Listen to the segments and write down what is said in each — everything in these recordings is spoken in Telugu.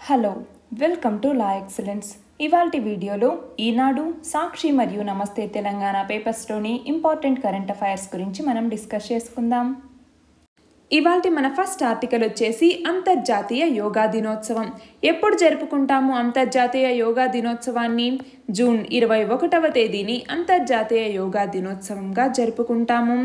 Hello welcome to law excellence. ఇవాల్టి వీడియోలో ఈనాడు, సాక్షి మరియు నమస్తే తెలంగాణ పేపర్స్లోని ఇంపార్టెంట్ కరెంట్ అఫైర్స్ గురించి మనం డిస్కస్ చేసుకుందాం. ఇవాల్టి మన ఫస్ట్ ఆర్టికల్ వచ్చేసి అంతర్జాతీయ యోగా దినోత్సవం. ఎప్పుడు జరుపుకుంటాము అంతర్జాతీయ యోగా దినోత్సవాన్ని? జూన్ 21వ తేదీని అంతర్జాతీయ యోగా దినోత్సవంగా జరుపుకుంటాము.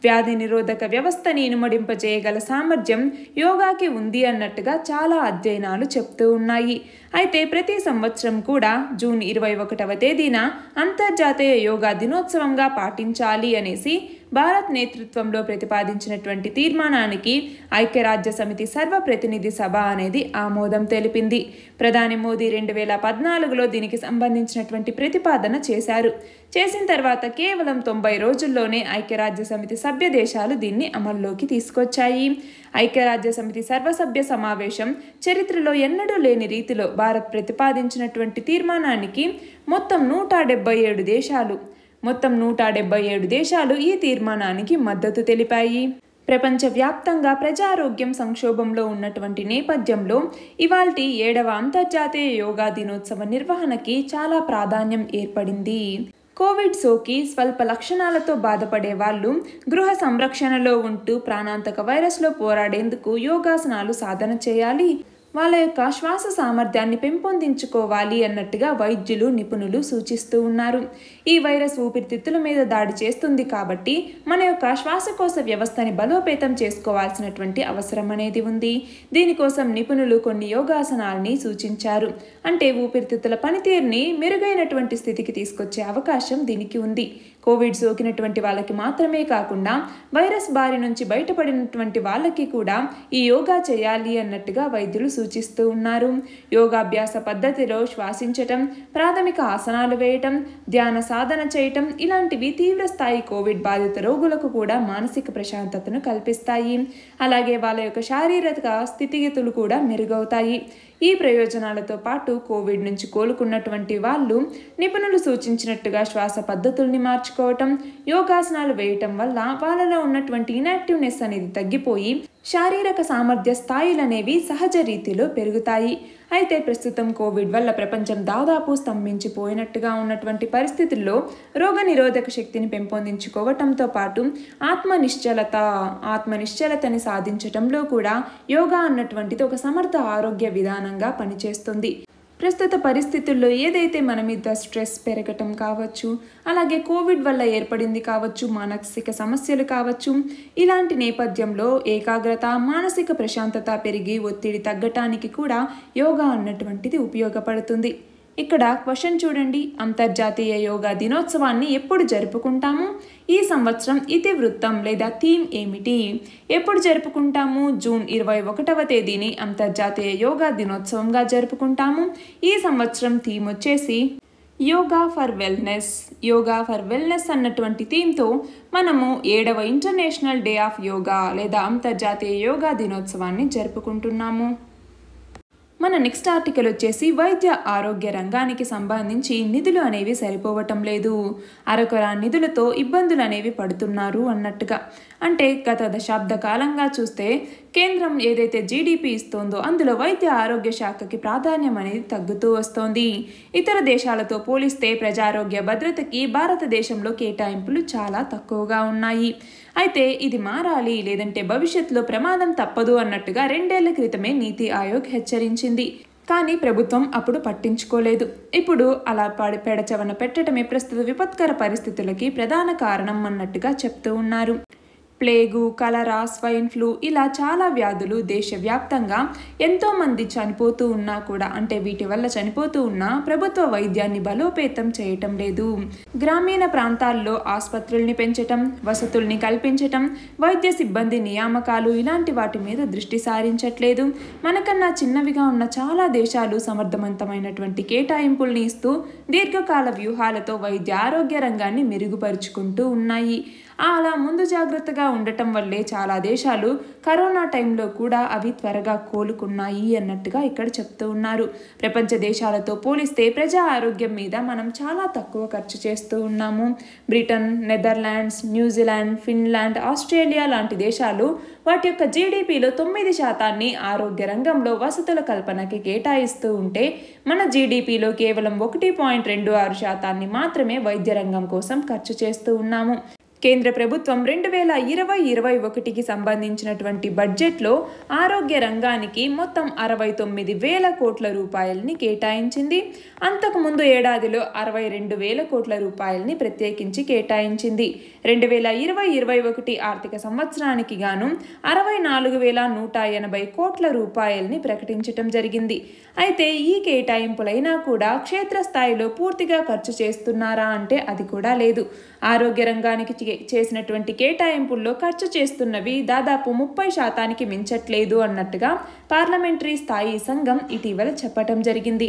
వ్యాధి నిరోధక వ్యవస్థని ఇనుమడింపజేయగల సామర్థ్యం యోగాకి ఉంది అన్నట్టుగా చాలా అధ్యయనాలు చెప్తూ ఉన్నాయి. అయితే ప్రతి సంవత్సరం కూడా జూన్ 21వ తేదీన అంతర్జాతీయ యోగా దినోత్సవంగా పాటించాలి అనేసి భారత్ నేతృత్వంలో ప్రతిపాదించినటువంటి తీర్మానానికి ఐక్యరాజ్య సమితి సర్వప్రతినిధి సభ అనేది ఆమోదం తెలిపింది. ప్రధాని మోదీ 2014లో దీనికి సంబంధించినటువంటి ప్రతిపాదన చేశారు. చేసిన తర్వాత కేవలం 90 రోజుల్లోనే ఐక్యరాజ్య సమితి సభ్య దేశాలు దీన్ని అమల్లోకి తీసుకొచ్చాయి. ఐక్యరాజ్య సమితి సర్వసభ్య సమావేశం చరిత్రలో ఎన్నడూ లేని రీతిలో భారత్ ప్రతిపాదించినటువంటి తీర్మానానికి మొత్తం 177 దేశాలు ఈ తీర్మానానికి మద్దతు తెలిపాయి. ప్రపంచవ్యాప్తంగా ప్రజారోగ్యం సంక్షోభంలో ఉన్నటువంటి నేపథ్యంలో ఇవాల్టి 7వ అంతర్జాతీయ యోగా దినోత్సవ నిర్వహణకి చాలా ప్రాధాన్యం ఏర్పడింది. కోవిడ్ సోకి స్వల్ప లక్షణాలతో బాధపడే వాళ్ళు గృహ సంరక్షణలో ఉంటూ ప్రాణాంతక వైరస్లో పోరాడేందుకు యోగాసనాలు సాధన చేయాలి, వాళ్ళ యొక్క శ్వాస సామర్థ్యాన్ని పెంపొందించుకోవాలి అన్నట్టుగా వైద్యులు, నిపుణులు సూచిస్తూ ఉన్నారు. ఈ వైరస్ ఊపిరితిత్తుల మీద దాడి చేస్తుంది కాబట్టి మన యొక్క శ్వాసకోశ వ్యవస్థని బలోపేతం చేసుకోవాల్సినటువంటి అవసరం అనేది ఉంది. దీనికోసం నిపుణులు కొన్ని యోగాసనాలని సూచించారు. అంటే ఊపిరితిత్తుల పనితీరుని మెరుగైనటువంటి స్థితికి తీసుకొచ్చే అవకాశం దీనికి ఉంది. కోవిడ్ సోకినటువంటి వాళ్ళకి మాత్రమే కాకుండా వైరస్ బారి నుంచి బయటపడినటువంటి వాళ్ళకి కూడా ఈ యోగా చేయాలి అన్నట్టుగా వైద్యులు సూచిస్తూ ఉన్నారు. యోగాభ్యాస పద్ధతిలో శ్వాసించటం, ప్రాథమిక ఆసనాలు వేయటం, ధ్యాన సాధన చేయటం ఇలాంటివి తీవ్ర స్థాయి కోవిడ్ బాధిత రోగులకు కూడా మానసిక ప్రశాంతతను కల్పిస్తాయి. అలాగే వాళ్ళ యొక్క శారీరక స్థితిగతులు కూడా మెరుగవుతాయి. ఈ ప్రయోజనాలతో పాటు కోవిడ్ నుంచి కోలుకున్నటువంటి వాళ్ళు నిపుణులు సూచించినట్టుగా శ్వాస పద్ధతుల్ని మార్చుకోవటం, యోగాసనాలు వేయటం వల్ల వాళ్ళలో ఉన్నటువంటి ఇనాక్టివ్నెస్ అనేది తగ్గిపోయి శారీరక సామర్థ్య స్థాయిలు అనేవి సహజ రీతిలో పెరుగుతాయి. అయితే ప్రస్తుతం కోవిడ్ వల్ల ప్రపంచం దాదాపు స్తంభించిపోయినట్టుగా ఉన్నటువంటి పరిస్థితుల్లో రోగ నిరోధక శక్తిని పెంపొందించుకోవటంతో పాటు ఆత్మనిశ్చలతని సాధించటంలో కూడా యోగా అన్నటువంటిది ఒక సమర్థ ఆరోగ్య విధానంగా పనిచేస్తుంది. ప్రస్తుత పరిస్థితుల్లో ఏదైతే మన మీద స్ట్రెస్ పెరగటం కావచ్చు, అలాగే కోవిడ్ వల్ల ఏర్పడింది కావచ్చు, మానసిక సమస్యలు కావచ్చు, ఇలాంటి నేపథ్యంలో ఏకాగ్రత, మానసిక ప్రశాంతత పెరిగి ఒత్తిడి తగ్గటానికి కూడా యోగా అన్నటువంటిది ఉపయోగపడుతుంది. ఇక్కడ క్వశ్చన్ చూడండి, అంతర్జాతీయ యోగా దినోత్సవాన్ని ఎప్పుడు జరుపుకుంటాము? ఈ సంవత్సరం ఇతివృత్తం లేదా థీమ్ ఏమిటి? ఎప్పుడు జరుపుకుంటాము? జూన్ 21వ తేదీని అంతర్జాతీయ యోగా దినోత్సవంగా జరుపుకుంటాము. ఈ సంవత్సరం థీమ్ వచ్చేసి యోగా ఫర్ వెల్నెస్ అన్నటువంటి థీమ్తో మనము 7వ ఇంటర్నేషనల్ డే ఆఫ్ యోగా లేదా అంతర్జాతీయ యోగా దినోత్సవాన్ని జరుపుకుంటున్నాము. మన నెక్స్ట్ ఆర్టికల్ వచ్చేసి వైద్య ఆరోగ్య రంగానికి సంబంధించి నిధులు అనేవి సరిపోవటం లేదు, అరకొర నిధులతో ఇబ్బందులు అనేవి పడుతున్నారు అన్నట్టుగా. అంటే గత దశాబ్ద కాలంగా చూస్తే కేంద్రం ఏదైతే జీడిపి ఇస్తోందో అందులో వైద్య ఆరోగ్య శాఖకి ప్రాధాన్యం అనేది తగ్గుతూ వస్తోంది. ఇతర దేశాలతో పోలిస్తే ప్రజారోగ్య భద్రతకి భారతదేశంలో కేటాయింపులు చాలా తక్కువగా ఉన్నాయి. అయితే ఇది మారాలి, లేదంటే భవిష్యత్తులో ప్రమాదం తప్పదు అన్నట్టుగా 2 ఏళ్ల క్రితమే నీతి ఆయోగ్ హెచ్చరించింది. కానీ ప్రభుత్వం అప్పుడు పట్టించుకోలేదు. ఇప్పుడు అలా పెడచవన పెట్టడమే ప్రస్తుత విపత్కర పరిస్థితులకి ప్రధాన కారణం అన్నట్టుగా చెప్తూ ఉన్నారు. ప్లేగు, కలరా, స్వైన్ ఫ్లూ ఇలా చాలా వ్యాధులు దేశవ్యాప్తంగా ఎంతోమంది చనిపోతూ ఉన్నా కూడా, అంటే వీటి వల్ల చనిపోతూ ఉన్నా ప్రభుత్వ వైద్యాన్ని బలోపేతం చేయటం లేదు. గ్రామీణ ప్రాంతాల్లో ఆసుపత్రుల్ని పెంచటం, వసతుల్ని కల్పించటం, వైద్య సిబ్బంది నియామకాలు ఇలాంటి వాటి మీద దృష్టి సారించట్లేదు. మనకన్నా చిన్నవిగా ఉన్న చాలా దేశాలు సమర్థవంతమైనటువంటి కేటాయింపుల్ని ఇస్తూ దీర్ఘకాల వ్యూహాలతో వైద్య ఆరోగ్య రంగాన్ని మెరుగుపరుచుకుంటూ ఉన్నాయి. అలా ముందు జాగ్రత్తగా ఉండటం వల్లే చాలా దేశాలు కరోనా టైంలో కూడా అవి త్వరగా కోలుకున్నాయి అన్నట్టుగా ఇక్కడ చెప్తూ ఉన్నారు. ప్రపంచ దేశాలతో పోలిస్తే ప్రజా ఆరోగ్యం మీద మనం చాలా తక్కువ ఖర్చు చేస్తూ ఉన్నాము. Britain, Netherlands, New Zealand, Finland, Australia లాంటి దేశాలు వాటి యొక్క జీడిపిలో 9% ఆరోగ్య రంగంలో వసతుల కల్పనకి కేటాయిస్తూ ఉంటే మన జీడిపిలో కేవలం 1.26% మాత్రమే వైద్య రంగం కోసం ఖర్చు చేస్తూ ఉన్నాము. కేంద్ర ప్రభుత్వం 2020-21కి సంబంధించినటువంటి బడ్జెట్లో ఆరోగ్య రంగానికి మొత్తం 69,000 కోట్ల రూపాయలని కేటాయించింది. అంతకుముందు ఏడాదిలో 62,000 కోట్ల రూపాయలని ప్రత్యేకించి కేటాయించింది. 2020-21 ఆర్థిక సంవత్సరానికి గాను 64,180 కోట్ల రూపాయలని ప్రకటించటం జరిగింది. అయితే ఈ కేటాయింపులైనా కూడా క్షేత్రస్థాయిలో పూర్తిగా ఖర్చు చేస్తున్నారా అంటే అది కూడా లేదు. ఆరోగ్య రంగానికి చేసినటువంటి కేటాయింపుల్లో ఖర్చు చేస్తున్నవి దాదాపు 30% మించట్లేదు అన్నట్టుగా పార్లమెంటరీ స్థాయి సంఘం ఇటీవల చెప్పటం జరిగింది.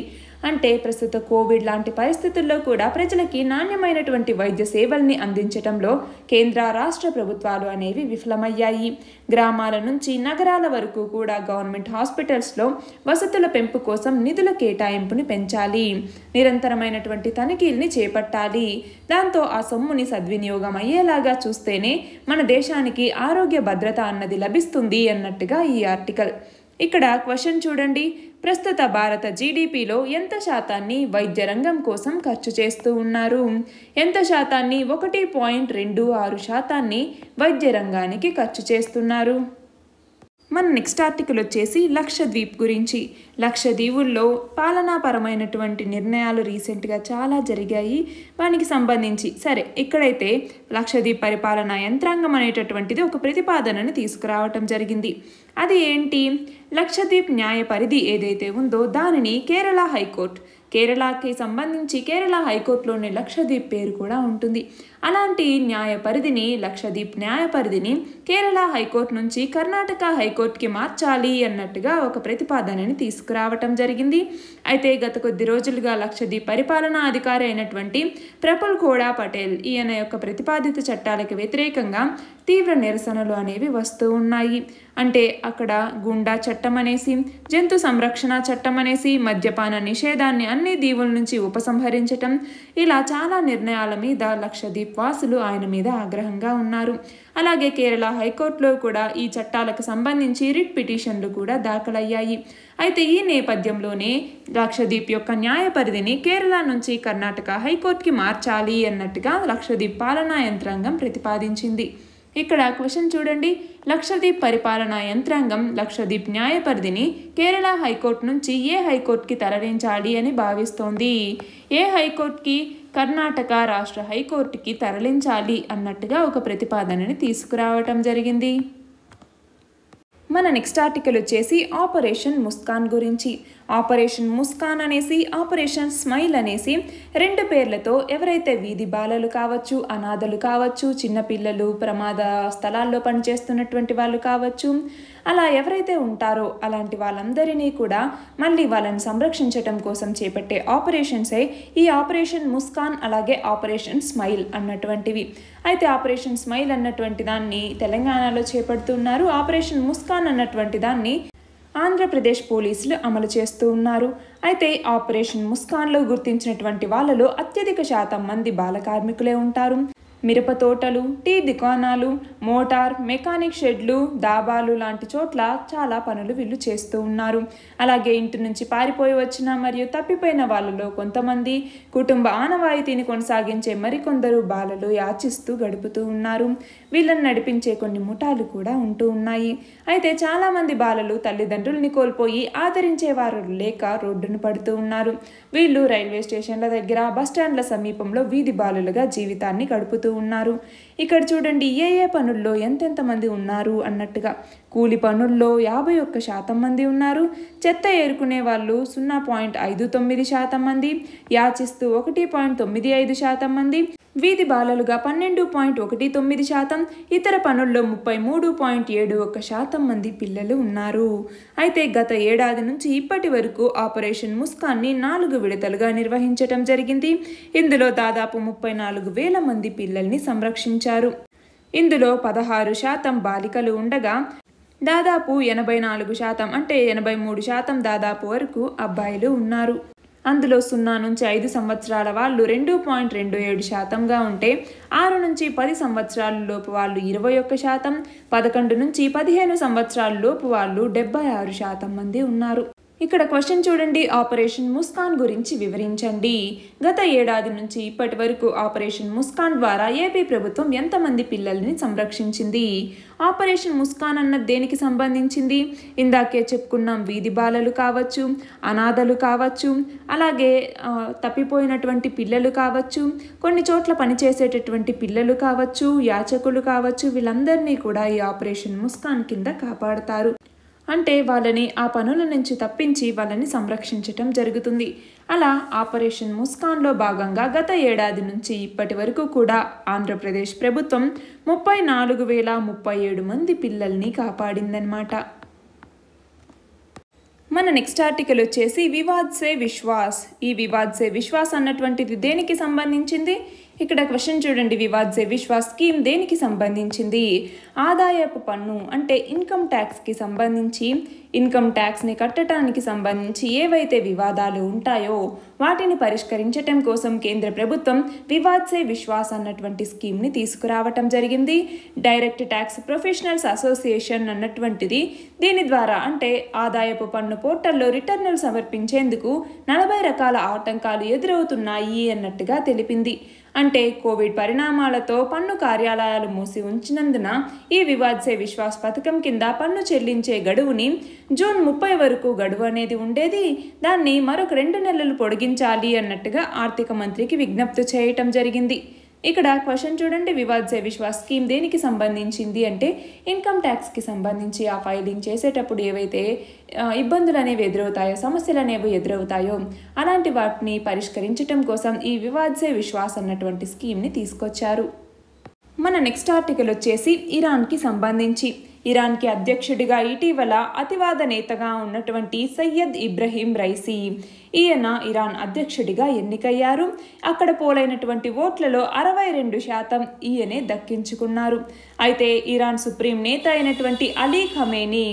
అంటే ప్రస్తుత కోవిడ్ లాంటి పరిస్థితుల్లో కూడా ప్రజలకి నాణ్యమైనటువంటి వైద్య సేవల్ని అందించటంలో కేంద్ర రాష్ట్ర ప్రభుత్వాలు అనేవి విఫలమయ్యాయి. గ్రామాల నుంచి నగరాల వరకు కూడా గవర్నమెంట్ హాస్పిటల్స్లో వసతుల పెంపు కోసం నిధుల కేటాయింపుని పెంచాలి, నిరంతరమైనటువంటి తనిఖీల్ని చేపట్టాలి. దాంతో ఆ సొమ్ముని సద్వినియోగం అయ్యేలాగా చూస్తేనే మన దేశానికి ఆరోగ్య భద్రత అన్నది లభిస్తుంది అన్నట్టుగా ఈ ఆర్టికల్. ఇక్కడ క్వశ్చన్ చూడండి, ప్రస్తుత భారత జీడిపిలో ఎంత శాతాన్ని వైద్య రంగం కోసం ఖర్చు చేస్తూ ఉన్నారు? ఎంత శాతాన్ని? 1.26% వైద్య రంగానికి ఖర్చు చేస్తున్నారు. మన నెక్స్ట్ ఆర్టికల్ వచ్చేసి లక్షద్వీప్ గురించి. లక్షద్వీపుల్లో పాలనాపరమైనటువంటి నిర్ణయాలు రీసెంట్గా చాలా జరిగాయి. వానికి సంబంధించి సరే ఇక్కడైతే లక్షద్వీప్ పరిపాలనా యంత్రాంగం అనేటటువంటిది ఒక ప్రతిపాదనని తీసుకురావటం జరిగింది. అది ఏంటి? లక్షద్వీప్ న్యాయ పరిధి ఏదైతే ఉందో దానిని కేరళకి సంబంధించి కేరళ హైకోర్టులోని లక్షద్వీప్ పేరు కూడా ఉంటుంది. అలాంటి న్యాయ పరిధిని లక్షద్వీప్ న్యాయ పరిధిని కేరళ హైకోర్టు నుంచి కర్ణాటక హైకోర్టుకి మార్చాలి అన్నట్టుగా ఒక ప్రతిపాదనని తీసుకురావటం జరిగింది. అయితే గత కొద్ది రోజులుగా లక్షద్వీప్ పరిపాలనా అధికారి అయినటువంటి ప్రఫుల్ ఖోడా పటేల్ ఈయన యొక్క ప్రతిపాదిత చట్టాలకు వ్యతిరేకంగా తీవ్ర నిరసనలు అనేవి వస్తూ ఉన్నాయి. అంటే అక్కడ గుండా చట్టం అనేసి, జంతు సంరక్షణ చట్టం అనేసి, మద్యపాన నిషేధాన్ని అన్ని దీవుల నుంచి ఉపసంహరించటం, ఇలా చాలా నిర్ణయాల మీద లక్షద్వీప్ వాసులు ఆయన మీద ఆగ్రహంగా ఉన్నారు. అలాగే కేరళ హైకోర్టులో కూడా ఈ చట్టాలకు సంబంధించి రిట్ పిటిషన్లు కూడా దాఖలయ్యాయి. అయితే ఈ నేపథ్యంలోనే లక్షద్వీప్ యొక్క న్యాయ పరిధిని కేరళ నుంచి కర్ణాటక హైకోర్టుకి మార్చాలి అన్నట్టుగా లక్షద్వీప్ పాలనా యంత్రాంగం ప్రతిపాదించింది. ఇక్కడ క్వశ్చన్ చూడండి, లక్షద్వీప్ పరిపాలనా యంత్రాంగం లక్షద్వీప్ న్యాయ పరిధిని కేరళ హైకోర్టు నుంచి ఏ హైకోర్టుకి తరలించాలి అని భావిస్తోంది? ఏ హైకోర్టుకి? కర్ణాటక రాష్ట్ర హైకోర్టుకి తరలించాలి అన్నట్టుగా ఒక ప్రతిపాదనని తీసుకురావటం జరిగింది. మన నెక్స్ట్ ఆర్టికల్ వచ్చేసి ఆపరేషన్ ముస్కాన్ గురించి. ఆపరేషన్ ముస్కాన్ అనేసి, ఆపరేషన్ స్మైల్ అనేసి 2 పేర్లతో ఎవరైతే వీధి బాలలు కావచ్చు, అనాథలు కావచ్చు, చిన్నపిల్లలు, ప్రమాద స్థలాల్లో పనిచేస్తున్నటువంటి వాళ్ళు కావచ్చు, అలా ఎవరైతే ఉంటారో అలాంటి వాళ్ళందరినీ కూడా మళ్ళీ వాళ్ళని సంరక్షించటం కోసం చేపట్టే ఆపరేషన్సే ఈ ఆపరేషన్ ముస్కాన్ అలాగే ఆపరేషన్ స్మైల్ అన్నటువంటివి. అయితే ఆపరేషన్ స్మైల్ అన్నటువంటి దాన్ని తెలంగాణలో చేపడుతున్నారు. ఆపరేషన్ ముస్కాన్ అన్నటువంటి దాన్ని ఆంధ్రప్రదేశ్ పోలీసులు అమలు చేస్తూ ఉన్నారు. అయితే ఆపరేషన్ ముస్కాన్లో గుర్తించినటువంటి వాళ్ళలో అత్యధిక శాతం మంది బాల కార్మికులే ఉంటారు. మిరప తోటలు, టీ దుకాణాలు, మోటార్ మెకానిక్ షెడ్లు, దాబాలు లాంటి చోట్ల చాలా పనులు వీళ్ళు చేస్తూ ఉన్నారు. అలాగే ఇంటి నుంచి పారిపోయి వచ్చిన మరియు తప్పిపోయిన వాళ్ళలో కొంతమంది, కుటుంబ ఆనవాయితీని కొనసాగించే మరికొందరు బాలలు యాచిస్తూ గడుపుతూ ఉన్నారు. వీళ్ళని నడిపించే కొన్ని ముఠాలు కూడా ఉంటూ ఉన్నాయి. అయితే చాలామంది బాలలు తల్లిదండ్రుల్ని కోల్పోయి ఆదరించేవారు లేక రోడ్డును పడుతూ ఉన్నారు. వీళ్ళు రైల్వే స్టేషన్ల దగ్గర, బస్టాండ్ల సమీపంలో వీధి బాలులుగా జీవితాన్ని గడుపుతూ ఉన్నారు. ఇక్కడ చూడండి ఏ పనుల్లో ఎంతెంత మంది ఉన్నారు అన్నట్టుగా. కూలి పనుల్లో 51% మంది ఉన్నారు. చెత్త ఏరుకునే వాళ్ళు 0.59% మంది, యాచిస్తూ 1.95% మంది, వీధి బాలలుగా 12.19%, ఇతర పనుల్లో 33.71% మంది పిల్లలు ఉన్నారు. అయితే గత ఏడాది నుంచి ఇప్పటి వరకు ఆపరేషన్ ముస్కాన్ని 4 విడతలుగా నిర్వహించటం జరిగింది. ఇందులో దాదాపు 34,000 మంది పిల్లల్ని సంరక్షించారు. ఇందులో 16% బాలికలు ఉండగా దాదాపు 84% అంటే 83% దాదాపు వరకు అబ్బాయిలు ఉన్నారు. అందులో 0 నుంచి 5 సంవత్సరాల వాళ్ళు 2.27%గా ఉంటే 6 నుంచి 10 సంవత్సరాల లోపు వాళ్ళు 21%, 11 నుంచి 15 సంవత్సరాల లోపు వాళ్ళు 76% మంది ఉన్నారు. ఇక్కడ క్వశ్చన్ చూడండి, ఆపరేషన్ ముస్కాన్ గురించి వివరించండి. గత ఏడాది నుంచి ఇప్పటి వరకు ఆపరేషన్ ముస్కాన్ ద్వారా ఏపీ ప్రభుత్వం ఎంతమంది పిల్లల్ని సంరక్షించింది? ఆపరేషన్ ముస్కాన్ అన్నది దేనికి సంబంధించింది? ఇందాకే చెప్పుకున్నాం, వీధి బాలలు కావచ్చు, అనాథలు కావచ్చు, అలాగే తప్పిపోయినటువంటి పిల్లలు కావచ్చు, కొన్ని చోట్ల పనిచేసేటటువంటి పిల్లలు కావచ్చు, యాచకులు కావచ్చు, వీళ్ళందరినీ కూడా ఈ ఆపరేషన్ ముస్కాన్ కింద కాపాడతారు. అంటే వాళ్ళని ఆ పనుల నుంచి తప్పించి వాళ్ళని సంరక్షించటం జరుగుతుంది. అలా ఆపరేషన్ ముస్కాన్లో భాగంగా గత ఏడాది నుంచి ఇప్పటి వరకు కూడా ఆంధ్రప్రదేశ్ ప్రభుత్వం 34,037 మంది పిల్లల్ని కాపాడిందనమాట. మన నెక్స్ట్ ఆర్టికల్ వచ్చేసి వివాద్ సే విశ్వాస్. ఈ వివాద్ సే విశ్వాస్ అన్నటువంటిది దేనికి సంబంధించింది? ఇక్కడ క్వశ్చన్ చూడండి, వివాద్ సే విశ్వాస్ స్కీమ్ దేనికి సంబంధించింది? ఆదాయపు పన్ను అంటే ఇన్కమ్ ట్యాక్స్కి సంబంధించి, ఇన్కమ్ ట్యాక్స్ని కట్టడానికి సంబంధించి ఏవైతే వివాదాలు ఉంటాయో వాటిని పరిష్కరించటం కోసం కేంద్ర ప్రభుత్వం వివాద్ సే విశ్వాస్ అన్నటువంటి స్కీమ్ని తీసుకురావటం జరిగింది. డైరెక్ట్ ట్యాక్స్ ప్రొఫెషనల్స్ అసోసియేషన్ అన్నటువంటిది దీని ద్వారా అంటే ఆదాయపు పన్ను పోర్టల్లో రిటర్నులు సమర్పించేందుకు 40 రకాల ఆటంకాలు ఎదురవుతున్నాయి అన్నట్టుగా తెలిపింది. అంటే కోవిడ్ పరిణామాలతో పన్ను కార్యాలయాలు మూసి ఉంచినందున ఈ వివాద్ సే విశ్వాస్ పథకం కింద పన్ను చెల్లించే గడువుని జూన్ 30 వరకు గడువు అనేది ఉండేది. దాన్ని మరొక 2 నెలలు పొడిగించాలి అన్నట్టుగా ఆర్థిక మంత్రికి విజ్ఞప్తి చేయటం జరిగింది. ఇక్కడ క్వశ్చన్ చూడండి, వివాద్ సే విశ్వాస్ స్కీమ్ దేనికి సంబంధించింది అంటే ఇన్కమ్ ట్యాక్స్కి సంబంధించి ఆ ఫైలింగ్ చేసేటప్పుడు ఏవైతే ఇబ్బందులు అనేవి ఎదురవుతాయో, సమస్యలు అనేవి ఎదురవుతాయో అలాంటి వాటిని పరిష్కరించడం కోసం ఈ వివాద్ సే విశ్వాస్ అన్నటువంటి స్కీమ్ని తీసుకొచ్చారు. మన నెక్స్ట్ ఆర్టికల్ వచ్చేసి ఇరాన్కి సంబంధించి. ఇరాన్కి అధ్యక్షుడిగా ఇటీవల అతివాద నేతగా ఉన్నటువంటి సయ్యద్ ఇబ్రహీం రైసీ, ఈయన ఇరాన్ అధ్యక్షుడిగా ఎన్నికయ్యారు. అక్కడ పోలైనటువంటి ఓట్లలో 62% ఈయనే దక్కించుకున్నారు. అయితే ఇరాన్ సుప్రీం నేత అయినటువంటి అలీ ఖమేనీ,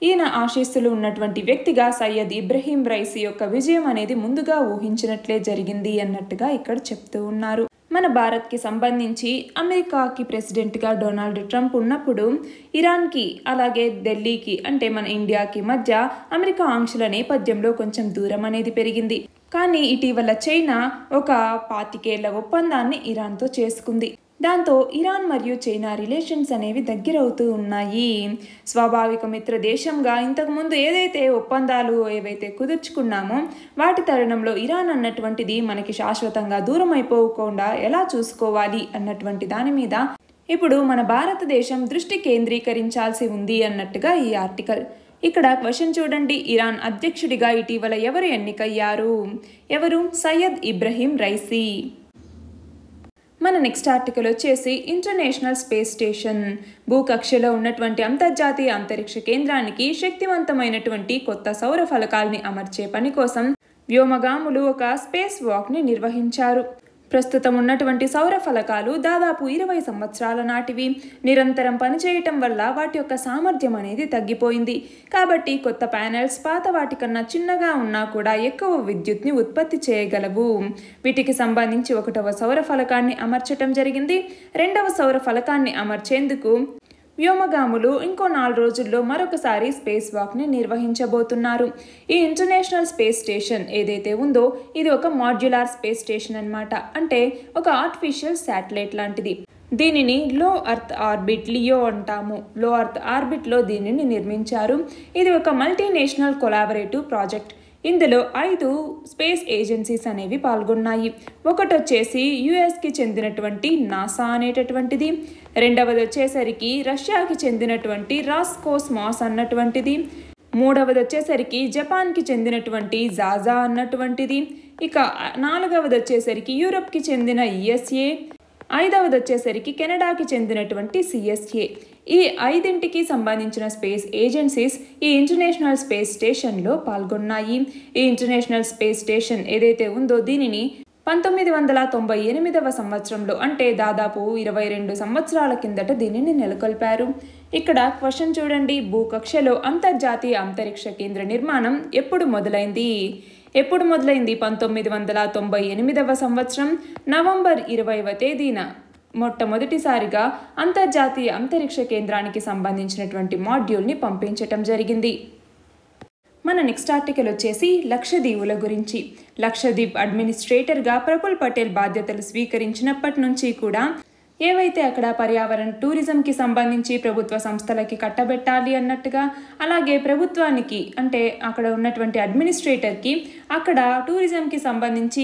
ఈయన ఆశీస్సులు ఉన్నటువంటి వ్యక్తిగా సయ్యద్ ఇబ్రహీం రైసీ యొక్క విజయం అనేది ముందుగా ఊహించినట్లే జరిగింది అన్నట్టుగా ఇక్కడ చెప్తూ ఉన్నారు. మన భారత్కి సంబంధించి అమెరికాకి ప్రెసిడెంట్గా డొనాల్డ్ ట్రంప్ ఉన్నప్పుడు ఇరాన్కి అలాగే ఢిల్లీకి అంటే మన ఇండియాకి మధ్య అమెరికా ఆంక్షల నేపథ్యంలో కొంచెం దూరం అనేది పెరిగింది. కానీ ఇటీవల చైనా ఒక 25 ఏళ్ల ఒప్పందాన్ని ఇరాన్తో చేసుకుంది. దాంతో ఇరాన్ మరియు చైనా రిలేషన్స్ అనేవి దగ్గరవుతూ ఉన్నాయి. స్వాభావిక మిత్ర దేశంగా ఇంతకుముందు ఏదైతే ఒప్పందాలు ఏవైతే కుదుర్చుకున్నామో వాటి తరుణంలో ఇరాన్ అన్నటువంటిది మనకి శాశ్వతంగా దూరం అయిపోకుండా ఎలా చూసుకోవాలి అన్నటువంటి దాని మీద ఇప్పుడు మన భారతదేశం దృష్టి కేంద్రీకరించాల్సి ఉంది అన్నట్టుగా ఈ ఆర్టికల్. ఇక్కడ క్వశ్చన్ చూడండి, ఇరాన్ అధ్యక్షుడిగా ఇటీవల ఎవరు ఎన్నికయ్యారు? ఎవరు? Syed Ebrahim Raisi. మన నెక్స్ట్ ఆర్టికల్ వచ్చేసి ఇంటర్నేషనల్ స్పేస్ స్టేషన్. భూకక్షలో ఉన్నటువంటి అంతర్జాతీయ అంతరిక్ష కేంద్రానికి శక్తివంతమైనటువంటి కొత్త సౌర ఫలకాల్ని అమర్చే పని కోసం వ్యోమగాములు ఒక స్పేస్ వాక్ని నిర్వహించారు. ప్రస్తుతం ఉన్నటువంటి సౌర ఫలకాలు దాదాపు 20 సంవత్సరాల నాటివి. నిరంతరం పనిచేయటం వల్ల వాటి యొక్క సామర్థ్యం అనేది తగ్గిపోయింది. కాబట్టి కొత్త ప్యానెల్స్ పాత వాటికన్నా చిన్నగా ఉన్నా కూడా ఎక్కువ విద్యుత్ని ఉత్పత్తి చేయగలవు. వీటికి సంబంధించి 1వ సౌర ఫలకాన్ని అమర్చటం జరిగింది. 2వ సౌర ఫలకాన్ని అమర్చేందుకు వ్యోమగాములు ఇంకో 4 రోజుల్లో మరొకసారి స్పేస్ వాక్ని నిర్వహించబోతున్నారు. ఈ ఇంటర్నేషనల్ స్పేస్ స్టేషన్ ఏదైతే ఉందో ఇది ఒక మాడ్యులార్ స్పేస్ స్టేషన్ అన్నమాట. అంటే ఒక ఆర్టిఫిషియల్ శాటిలైట్ లాంటిది. దీనిని లో అర్త్ ఆర్బిట్ లియో అంటాము. లో అర్త్ ఆర్బిట్లో దీనిని నిర్మించారు. ఇది ఒక మల్టీనేషనల్ కొలాబరేటివ్ ప్రాజెక్ట్. ఇందులో 5 స్పేస్ ఏజెన్సీస్ అనేవి పాల్గొన్నాయి. ఒకటి వచ్చేసి యుఎస్కి చెందినటువంటి నాసా అనేటటువంటిది, 2వది వచ్చేసరికి రష్యాకి చెందినటువంటి రాస్కోస్మాస్ అన్నటువంటిది, 3వది వచ్చేసరికి జపాన్కి చెందినటువంటి జాజా అన్నటువంటిది, ఇక 4వది వచ్చేసరికి యూరప్కి చెందిన ఈఎస్ఏ, 5వది వచ్చేసరికి కెనడాకి చెందినటువంటి సిఎస్ఏ. ఈ 5ంటికి సంబంధించిన స్పేస్ ఏజెన్సీస్ ఈ ఇంటర్నేషనల్ స్పేస్ స్టేషన్లో పాల్గొన్నాయి. ఈ ఇంటర్నేషనల్ స్పేస్ స్టేషన్ ఏదైతే ఉందో దీనిని 1998వ సంవత్సరంలో అంటే దాదాపు 22 సంవత్సరాల కిందట దీనిని నెలకొల్పారు. ఇక్కడ క్వశ్చన్ చూడండి, భూకక్షలో అంతర్జాతీయ అంతరిక్ష కేంద్ర నిర్మాణం ఎప్పుడు మొదలైంది? 1998వ సంవత్సరం నవంబర్ 20వ తేదీన మొట్టమొదటిసారిగా అంతర్జాతీయ అంతరిక్ష కేంద్రానికి సంబంధించినటువంటి మాడ్యూల్ని పంపించటం జరిగింది. మన నెక్స్ట్ ఆర్టికల్ వచ్చేసి లక్షద్వీపుల గురించి. లక్షద్వీప్ అడ్మినిస్ట్రేటర్గా ప్రఫుల్ పటేల్ బాధ్యతలు స్వీకరించినప్పటి నుంచి కూడా ఏవైతే అక్కడ పర్యావరణ టూరిజంకి సంబంధించి ప్రభుత్వ సంస్థలకి కట్టబెట్టాలి అన్నట్టుగా, అలాగే ప్రభుత్వానికి అంటే అక్కడ ఉన్నటువంటి అడ్మినిస్ట్రేటర్కి అక్కడ టూరిజంకి సంబంధించి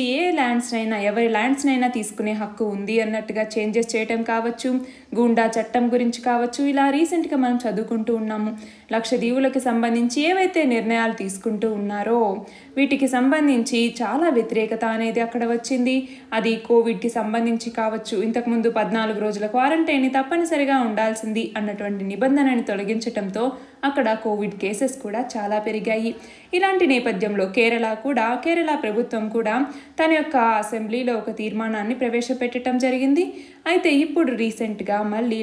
ఎవరి ల్యాండ్స్నైనా తీసుకునే హక్కు ఉంది అన్నట్టుగా చేంజెస్ చేయటం కావచ్చు, గూండా చట్టం గురించి కావచ్చు, ఇలా రీసెంట్గా మనం చదువుకుంటూ ఉన్నాము. లక్షద్వీపులకి సంబంధించి ఏవైతే నిర్ణయాలు తీసుకుంటూ ఉన్నారో వీటికి సంబంధించి చాలా వ్యతిరేకత అనేది అక్కడ వచ్చింది. అది కోవిడ్కి సంబంధించి కావచ్చు, ఇంతకుముందు 14 రోజుల క్వారంటైన్ తప్పనిసరిగా ఉండాల్సింది అన్నటువంటి నిబంధనని తొలగించడంతో అక్కడ కోవిడ్ కేసెస్ కూడా చాలా పెరిగాయి. ఇలాంటి నేపథ్యంలో కేరళ ప్రభుత్వం కూడా తన యొక్క అసెంబ్లీలో ఒక తీర్మానాన్ని ప్రవేశపెట్టడం జరిగింది. అయితే ఇప్పుడు రీసెంట్గా మళ్ళీ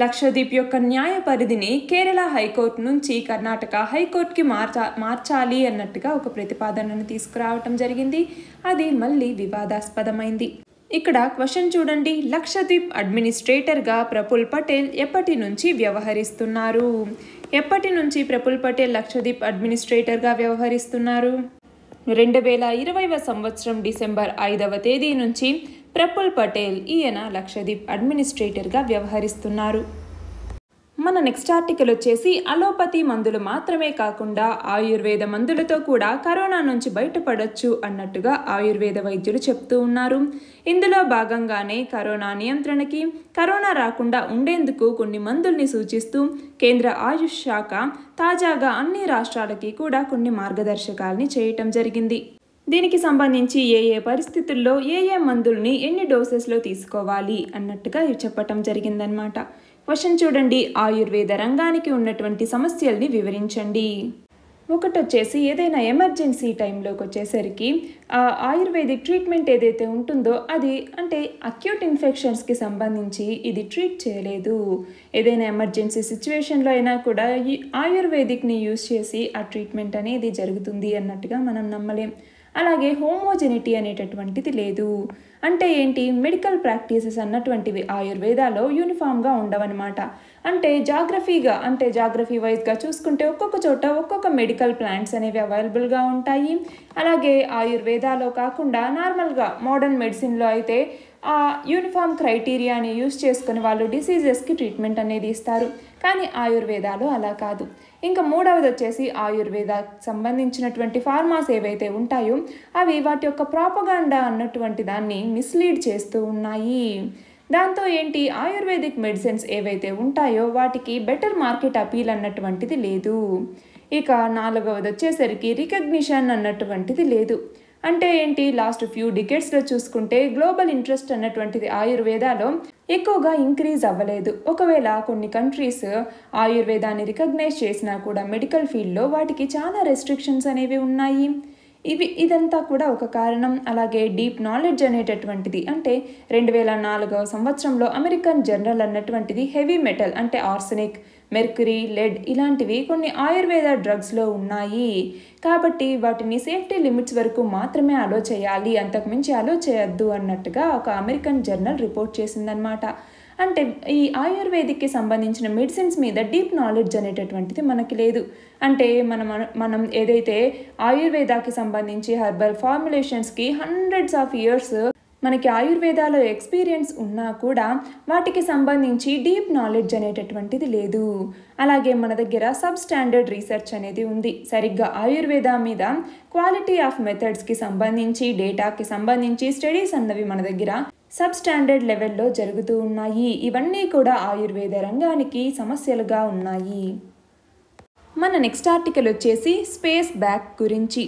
లక్షద్వీప్ యొక్క న్యాయ పరిధిని కేరళ హైకోర్టు నుంచి కర్ణాటక హైకోర్టుకి మార్చాలి అన్నట్టుగా ఒక ప్రతిపాదనను తీసుకురావటం జరిగింది. అది మళ్ళీ వివాదాస్పదమైంది. ఇక్కడ క్వశ్చన్ చూడండి, లక్షద్వీప్ అడ్మినిస్ట్రేటర్గా ప్రఫుల్ పటేల్ ఎప్పటి నుంచి వ్యవహరిస్తున్నారు? ప్రఫుల్ పటేల్ లక్షద్వీప్ అడ్మినిస్ట్రేటర్గా వ్యవహరిస్తున్నారు? 2020వ సంవత్సరం డిసెంబర్ 5వ తేదీ నుంచి ప్రఫుల్ పటేల్ లక్షద్వీప్ అడ్మినిస్ట్రేటర్గా వ్యవహరిస్తున్నారు. మన నెక్స్ట్ ఆర్టికల్ వచ్చేసి అలోపతి మందులు మాత్రమే కాకుండా ఆయుర్వేద మందులతో కూడా కరోనా నుంచి బయటపడొచ్చు అన్నట్టుగా ఆయుర్వేద వైద్యులు చెప్తూ ఉన్నారు. ఇందులో భాగంగానే కరోనా నియంత్రణకి, కరోనా రాకుండా ఉండేందుకు కొన్ని మందుల్ని సూచిస్తూ కేంద్ర ఆయుష్ శాఖ తాజాగా అన్ని రాష్ట్రాలకి కూడా కొన్ని మార్గదర్శకాల్ని చేయటం జరిగింది. దీనికి సంబంధించి ఏ పరిస్థితుల్లో ఏ మందుల్ని ఎన్ని డోసెస్లో తీసుకోవాలి అన్నట్టుగా చెప్పటం జరిగిందనమాట. క్వశ్చన్ చూడండి, ఆయుర్వేద రంగానికి ఉన్నటువంటి సమస్యల్ని వివరించండి. ఒకటి వచ్చేసి ఏదైనా ఎమర్జెన్సీ టైంలోకి వచ్చేసరికి ఆయుర్వేదిక్ ట్రీట్మెంట్ ఏదైతే ఉంటుందో అది అంటే అక్యూట్ ఇన్ఫెక్షన్స్కి సంబంధించి ఇది ట్రీట్ చేయలేదు. ఏదైనా ఎమర్జెన్సీ సిచ్యువేషన్లో అయినా కూడా ఈ ఆయుర్వేదిక్ని యూజ్ చేసి ఆ ట్రీట్మెంట్ అనేది జరుగుతుంది అన్నట్టుగా మనం నమ్మలేం. అలాగే హోమోజెనిటీ అనేటటువంటిది లేదు. అంటే ఏంటి, మెడికల్ ప్రాక్టీసెస్ అన్నటువంటివి ఆయుర్వేదాలో యూనిఫామ్గా ఉండవన్నమాట. అంటే జాగ్రఫీ వైజ్గా చూసుకుంటే ఒక్కొక్క చోట ఒక్కొక్క మెడికల్ ప్లాంట్స్ అనేవి అవైలబుల్గా ఉంటాయి. అలాగే ఆయుర్వేదాలో కాకుండా నార్మల్గా మోడర్న్ మెడిసిన్లో అయితే ఆ యూనిఫామ్ క్రైటీరియాని యూజ్ చేసుకుని వాళ్ళు డిసీజెస్కి ట్రీట్మెంట్ అనేది ఇస్తారు. కానీ ఆయుర్వేదాలో అలా కాదు. ఇంకా మూడవది వచ్చేసి ఆయుర్వేదాకి సంబంధించినటువంటి ఫార్మాస్ ఏవైతే ఉంటాయో అవి వాటి యొక్క ప్రాపగాండా అన్నటువంటి దాన్ని మిస్లీడ్ చేస్తూ ఉన్నాయి. దాంతో ఏంటి, ఆయుర్వేదిక్ మెడిసిన్స్ ఏవైతే ఉంటాయో వాటికి బెటర్ మార్కెట్ అపీల్ అన్నటువంటిది లేదు. ఇక నాలుగవది వచ్చేసరికి రికగ్నిషన్ అన్నటువంటిది లేదు. అంటే ఏంటి, లాస్ట్ ఫ్యూ డికేడ్స్లో చూసుకుంటే గ్లోబల్ ఇంట్రెస్ట్ అన్నటువంటిది ఆయుర్వేదాలో ఎక్కువగా ఇంక్రీజ్ అవ్వలేదు. ఒకవేళ కొన్ని కంట్రీస్ ఆయుర్వేదాన్ని రికగ్నైజ్ చేసినా కూడా మెడికల్ ఫీల్డ్లో వాటికి చాలా రెస్ట్రిక్షన్స్ అనేవి ఉన్నాయి. ఇదంతా కూడా ఒక కారణం. అలాగే డీప్ నాలెడ్జ్ అనేటటువంటిది అంటే 2004వ సంవత్సరంలో అమెరికన్ జర్నల్ అన్నటువంటిది హెవీ మెటల్ అంటే ఆర్సెనిక్, మెర్క్యూరీ, లెడ్ ఇలాంటివి కొన్ని ఆయుర్వేద డ్రగ్స్లో ఉన్నాయి. కాబట్టి వాటిని సేఫ్టీ లిమిట్స్ వరకు మాత్రమే అలో చేయాలి, అంతకుమించి అలో చేయొద్దు అన్నట్టుగా ఒక అమెరికన్ జర్నల్ రిపోర్ట్ చేసిందనమాట. అంటే ఈ ఆయుర్వేదిక్కి సంబంధించిన మెడిసిన్స్ మీద డీప్ నాలెడ్జ్ అనేటటువంటిది మనకి లేదు. అంటే మనం ఏదైతే ఆయుర్వేదాకి సంబంధించి హెర్బల్ ఫార్ములేషన్స్కి హండ్రెడ్స్ ఆఫ్ ఇయర్స్ మనకి ఆయుర్వేదాలో ఎక్స్పీరియన్స్ ఉన్నా కూడా వాటికి సంబంధించి డీప్ నాలెడ్జ్ అనేటటువంటిది లేదు. అలాగే మన దగ్గర సబ్ స్టాండర్డ్ రీసెర్చ్ అనేది ఉంది. సరిగ్గా ఆయుర్వేద మీద క్వాలిటీ ఆఫ్ మెథడ్స్కి సంబంధించి డేటాకి సంబంధించి స్టడీస్ అన్నవి మన దగ్గర సబ్ స్టాండర్డ్ లెవెల్లో జరుగుతూ ఉన్నాయి. ఇవన్నీ కూడా ఆయుర్వేద రంగానికి సమస్యలుగా ఉన్నాయి. మన నెక్స్ట్ ఆర్టికల్ వచ్చేసి స్పేస్ బ్యాక్ గురించి.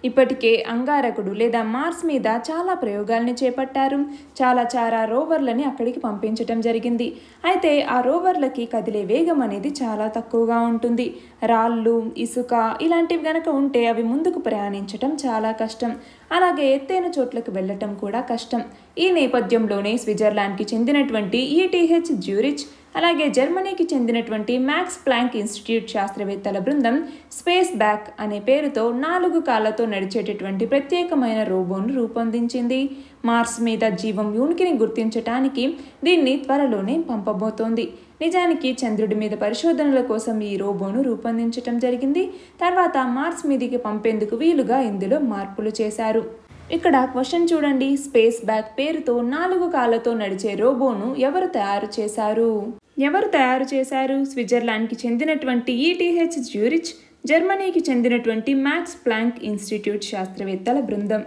ఇప్పటికే అంగారకుడు లేదా మార్స్ మీద చాలా ప్రయోగాల్ని చేపట్టారు. చాలా రోవర్లని అక్కడికి పంపించటం జరిగింది. అయితే ఆ రోవర్లకి కదిలే వేగం అనేది చాలా తక్కువగా ఉంటుంది. రాళ్ళు, ఇసుక ఇలాంటివి గనక ఉంటే అవి ముందుకు ప్రయాణించటం చాలా కష్టం. అలాగే ఎత్తైన చోట్లకు వెళ్ళటం కూడా కష్టం. ఈ నేపథ్యంలోనే స్విట్జర్లాండ్కి చెందినటువంటి ఈటీహెచ్ జ్యూరిచ్, అలాగే జర్మనీకి చెందినటువంటి మ్యాక్స్ ప్లాంక్ ఇన్స్టిట్యూట్ శాస్త్రవేత్తల బృందం స్పేస్ బ్యాక్ అనే పేరుతో 4 కాళ్లతో నడిచేటటువంటి ప్రత్యేకమైన రోబోను రూపొందించింది. మార్స్ మీద జీవం ఉనికిని గుర్తించటానికి దీన్ని త్వరలోనే పంపబోతోంది. నిజానికి చంద్రుడి మీద పరిశోధనల కోసం ఈ రోబోను రూపొందించటం జరిగింది. తర్వాత మార్స్ మీదికి పంపేందుకు వీలుగా ఇందులో మార్పులు చేశారు. ఇక్కడ క్వశ్చన్ చూడండి, స్పేస్ బ్యాక్ పేరుతో 4 కాళ్లతో నడిచే రోబోను ఎవరు తయారు చేశారు? స్విట్జర్లాండ్కి చెందినటువంటి ఈటీహెచ్ జ్యూరిచ్, జర్మనీకి చెందినటువంటి మ్యాక్స్ ప్లాంక్ ఇన్స్టిట్యూట్ శాస్త్రవేత్తల బృందం.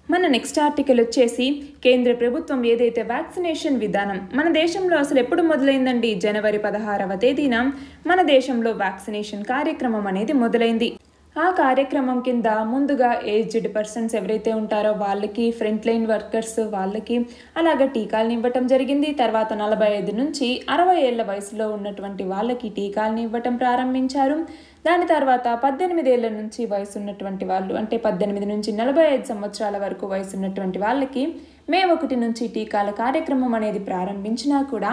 మన నెక్స్ట్ ఆర్టికల్ వచ్చేసి, కేంద్ర ప్రభుత్వం ఏదైతే వ్యాక్సినేషన్ విధానం మన దేశంలో అసలు ఎప్పుడు మొదలైందండి? జనవరి 16వ తేదీన మన దేశంలో వ్యాక్సినేషన్ కార్యక్రమం అనేది మొదలైంది. ఆ కార్యక్రమం కింద ముందుగా ఏజ్డ్ పర్సన్స్ ఎవరైతే ఉంటారో వాళ్ళకి, ఫ్రంట్ లైన్ వర్కర్స్ వాళ్ళకి అలాగే టీకాలను ఇవ్వటం జరిగింది. తర్వాత 45 నుంచి 60 ఏళ్ల వయసులో ఉన్నటువంటి వాళ్ళకి టీకాలను ఇవ్వటం ప్రారంభించారు. దాని తర్వాత 18 ఏళ్ల నుంచి వయసు ఉన్నటువంటి వాళ్ళు, అంటే 18 నుంచి 45 సంవత్సరాల వరకు వయసు ఉన్నటువంటి వాళ్ళకి మే 1 నుంచి టీకాల కార్యక్రమం అనేది ప్రారంభించినా కూడా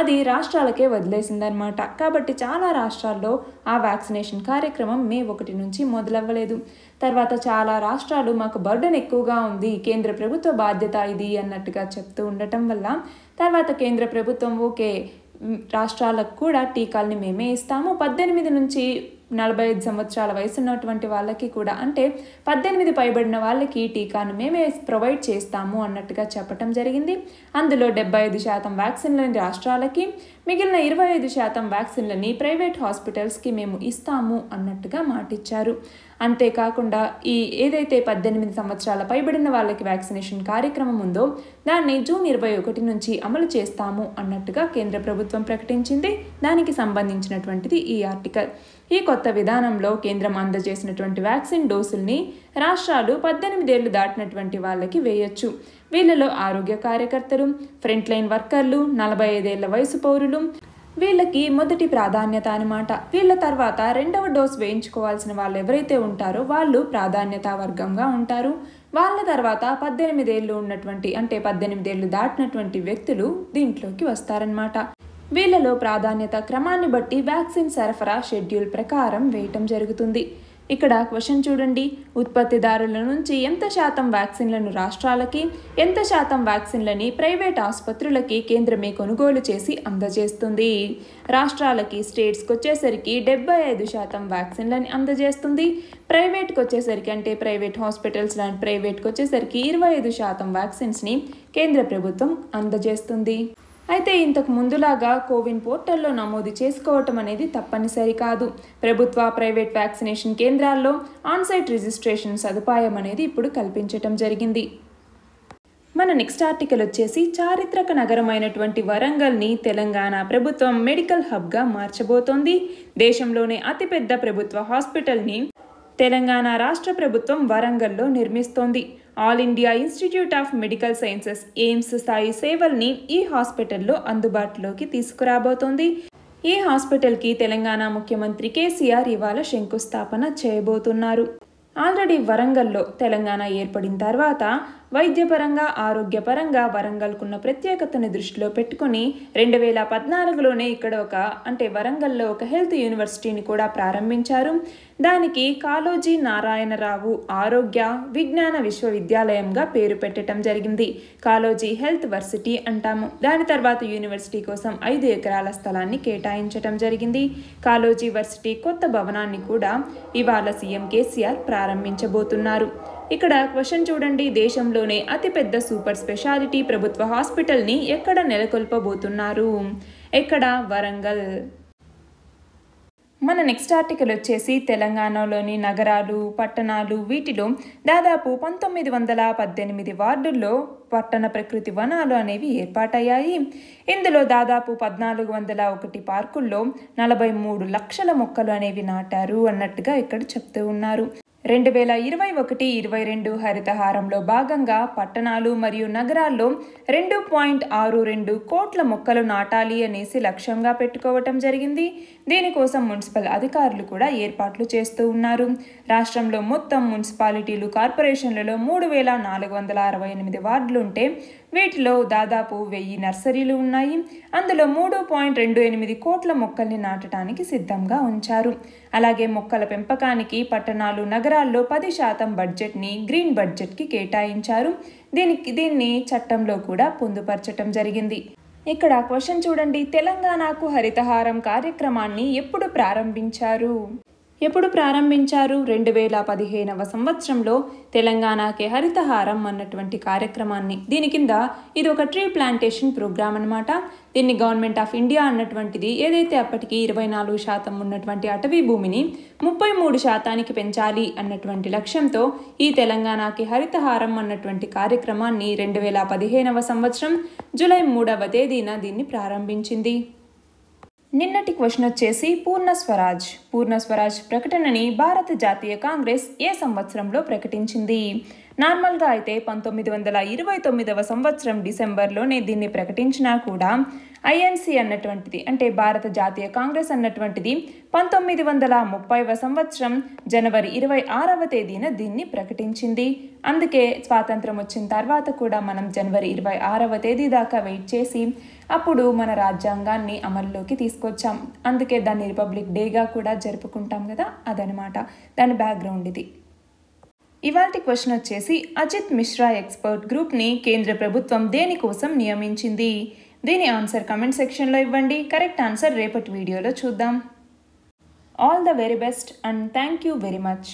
అది రాష్ట్రాలకే వదిలేసిందనమాట. కాబట్టి చాలా రాష్ట్రాల్లో ఆ వ్యాక్సినేషన్ కార్యక్రమం మే 1 నుంచి మొదలవ్వలేదు. తర్వాత చాలా రాష్ట్రాలు మాకు బర్డెన్ ఎక్కువగా ఉంది, కేంద్ర ప్రభుత్వ బాధ్యత ఇది అన్నట్టుగా చెప్తూ ఉండటం వల్ల తర్వాత కేంద్ర ప్రభుత్వం ఓకే రాష్ట్రాలకు కూడా టీకాలని మేమే ఇస్తాము, 18 నుంచి 45 సంవత్సరాల వయసు ఉన్నటువంటి వాళ్ళకి కూడా, అంటే 18 పైబడిన వాళ్ళకి టీకాను మేమే ప్రొవైడ్ చేస్తాము అన్నట్టుగా చెప్పటం జరిగింది. అందులో 75% వ్యాక్సిన్లని రాష్ట్రాలకి, మిగిలిన 25% వ్యాక్సిన్లని ప్రైవేట్ హాస్పిటల్స్కి మేము ఇస్తాము అన్నట్టుగా మాటిచ్చారు. అంతేకాకుండా ఈ ఏదైతే 18 సంవత్సరాల పైబడిన వాళ్ళకి వ్యాక్సినేషన్ కార్యక్రమం ఉందో దాన్ని జూన్ 21 నుంచి అమలు చేస్తాము అన్నట్టుగా కేంద్ర ప్రభుత్వం ప్రకటించింది. దానికి సంబంధించినటువంటిది ఈ ఆర్టికల్. ఈ కొత్త విధానంలో కేంద్రం అందజేసినటువంటి వ్యాక్సిన్ డోసుల్ని రాష్ట్రాలు 18 ఏళ్లు దాటినటువంటి వాళ్ళకి వేయొచ్చు. వీళ్ళలో ఆరోగ్య కార్యకర్తలు, ఫ్రంట్ లైన్ వర్కర్లు, 45 ఏళ్ల వయసు పౌరులు వీళ్ళకి మొదటి ప్రాధాన్యత అనమాట. వీళ్ళ తర్వాత 2వ డోస్ వేయించుకోవాల్సిన వాళ్ళు ఎవరైతే ఉంటారో వాళ్ళు ప్రాధాన్యత వర్గంగా ఉంటారు. వాళ్ళ తర్వాత 18 ఏళ్ళు ఉన్నటువంటి, అంటే 18 ఏళ్ళు దాటినటువంటి వ్యక్తులు దీంట్లోకి వస్తారనమాట. వీళ్ళలో ప్రాధాన్యత క్రమాన్ని బట్టి వ్యాక్సిన్ సరఫరా షెడ్యూల్ ప్రకారం వేయటం జరుగుతుంది. ఇక్కడ క్వశ్చన్ చూడండి, ఉత్పత్తిదారుల నుంచి ఎంత శాతం వ్యాక్సిన్లను రాష్ట్రాలకి, ఎంత శాతం వ్యాక్సిన్లని ప్రైవేట్ ఆసుపత్రులకి కేంద్రమే కొనుగోలు చేసి అందజేస్తుంది? రాష్ట్రాలకి, స్టేట్స్కి వచ్చేసరికి 75% వ్యాక్సిన్లని అందజేస్తుంది. ప్రైవేట్కి వచ్చేసరికి, అంటే ప్రైవేట్ హాస్పిటల్స్ లాంటి ప్రైవేట్కి వచ్చేసరికి 25% వ్యాక్సిన్స్ని కేంద్ర ప్రభుత్వం అందజేస్తుంది. అయితే ఇంతకు ముందులాగా కోవిన్ పోర్టల్లో నమోదు చేసుకోవటం అనేది తప్పనిసరి కాదు. ప్రభుత్వ, ప్రైవేట్ వ్యాక్సినేషన్ కేంద్రాల్లో ఆన్సైట్ రిజిస్ట్రేషన్ సదుపాయం అనేది ఇప్పుడు కల్పించటం జరిగింది. మన నెక్స్ట్ ఆర్టికల్ వచ్చేసి, చారిత్రక నగరమైనటువంటి వరంగల్ని తెలంగాణ ప్రభుత్వం మెడికల్ హబ్గా మార్చబోతోంది. దేశంలోనే అతిపెద్ద ప్రభుత్వ హాస్పిటల్ని తెలంగాణ రాష్ట్ర ప్రభుత్వం వరంగల్లో నిర్మిస్తోంది. All India Institute of Medical Sciences AIIMS స్థాయి సేవల్ని ఈ హాస్పిటల్లో అందుబాటులోకి తీసుకురాబోతోంది. ఈ హాస్పిటల్కి తెలంగాణ ముఖ్యమంత్రి కేసీఆర్ ఇవాళ శంకుస్థాపన చేయబోతున్నారు. ఆల్రెడీ వరంగల్లో తెలంగాణ ఏర్పడిన తర్వాత వైద్యపరంగా, ఆరోగ్యపరంగా వరంగల్కున్న ప్రత్యేకతను దృష్టిలో పెట్టుకుని 2014లోనే ఇక్కడ వరంగల్లో ఒక హెల్త్ యూనివర్సిటీని కూడా ప్రారంభించారు. దానికి కాళోజీ నారాయణరావు ఆరోగ్య విజ్ఞాన విశ్వవిద్యాలయంగా పేరు పెట్టడం జరిగింది. కాళోజీ హెల్త్ వర్సిటీ అంటాము. దాని తర్వాత యూనివర్సిటీ కోసం 5 ఎకరాల స్థలాన్ని కేటాయించడం జరిగింది. కాళోజీ వర్సిటీ కొత్త భవనాన్ని కూడా ఇవాళ సీఎం కేసీఆర్ ప్రారంభించబోతున్నారు. ఇక్కడ క్వశ్చన్ చూడండి, దేశంలోనే అతిపెద్ద సూపర్ స్పెషాలిటీ ప్రభుత్వ హాస్పిటల్ని ఎక్కడ నెలకొల్పబోతున్నారు? ఎక్కడ? వరంగల్. మన నెక్స్ట్ ఆర్టికల్ వచ్చేసి తెలంగాణలోని నగరాలు పట్టణాలు వీటిలో దాదాపు 1918 వార్డుల్లో పట్టణ ప్రకృతి వనాలు అనేవి ఏర్పాటయ్యాయి. ఇందులో దాదాపు 1401 పార్కుల్లో 43 లక్షల మొక్కలు అనేవి నాటారు అన్నట్టుగా ఇక్కడ చెప్తూ ఉన్నారు. 2021-22 హరితహారంలో భాగంగా పట్టణాలు మరియు నగరాల్లో 2.62 కోట్ల మొక్కలు నాటాలి అనేసి లక్ష్యంగా పెట్టుకోవటం జరిగింది. దీనికోసం మున్సిపల్ అధికారులు కూడా ఏర్పాట్లు చేస్తూ ఉన్నారు. రాష్ట్రంలో మొత్తం మున్సిపాలిటీలు కార్పొరేషన్లలో 3468 వార్డులు ఉంటే వీటిలో దాదాపు 1000 నర్సరీలు ఉన్నాయి. అందులో 3.28 కోట్ల మొక్కల్ని నాటడానికి సిద్ధంగా ఉంచారు. అలాగే మొక్కల పెంపకానికి పట్టణాలు నగరాల్లో 10% బడ్జెట్ని గ్రీన్ బడ్జెట్కి కేటాయించారు. దీన్ని చట్టంలో కూడా పొందుపరచడం జరిగింది. ఇక్కడ క్వశ్చన్ చూడండి, తెలంగాణకు హరితహారం కార్యక్రమాన్ని ఎప్పుడు ప్రారంభించారు? 2015వ సంవత్సరంలో తెలంగాణకి హరితహారం అన్నటువంటి కార్యక్రమాన్ని, దీని కింద ఇది ఒక ట్రీ ప్లాంటేషన్ ప్రోగ్రామ్ అనమాట. దీన్ని గవర్నమెంట్ ఆఫ్ ఇండియా అన్నటువంటిది ఏదైతే అప్పటికి 24% ఉన్నటువంటి అటవీ భూమిని 33% పెంచాలి అన్నటువంటి లక్ష్యంతో ఈ తెలంగాణకి హరితహారం అన్నటువంటి కార్యక్రమాన్ని 2015వ సంవత్సరం జూలై 3వ తేదీన దీన్ని ప్రారంభించింది. నిన్నటి క్వశ్చన్ వచ్చేసి పూర్ణ స్వరాజ్ ప్రకటనని భారత జాతీయ కాంగ్రెస్ ఏ సంవత్సరంలో ప్రకటించింది? నార్మల్గా అయితే 1929వ సంవత్సరం డిసెంబర్లోనే దీన్ని ప్రకటించినా కూడా ఐఎన్సి అన్నటువంటిది అంటే భారత జాతీయ కాంగ్రెస్ అన్నటువంటిది 1930వ సంవత్సరం జనవరి 26వ తేదీన దీన్ని ప్రకటించింది. అందుకే స్వాతంత్రం వచ్చిన తర్వాత కూడా మనం జనవరి 26వ తేదీ దాకా వెయిట్ చేసి అప్పుడు మన రాజ్యాంగాన్ని అమల్లోకి తీసుకొచ్చాం. అందుకే దాన్ని రిపబ్లిక్ డేగా కూడా జరుపుకుంటాం కదా, అదనమాట దాని బ్యాక్గ్రౌండ్ ఇది. ఇవాల్టి క్వశ్చన్ వచ్చేసి అజిత్ మిశ్రా ఎక్స్పర్ట్ గ్రూప్ని కేంద్ర ప్రభుత్వం దేనికోసం నియమించింది? దీని ఆన్సర్ కమెంట్ సెక్షన్లో ఇవ్వండి. కరెక్ట్ ఆన్సర్ రేపటి వీడియోలో చూద్దాం. All the very best and thank you very much.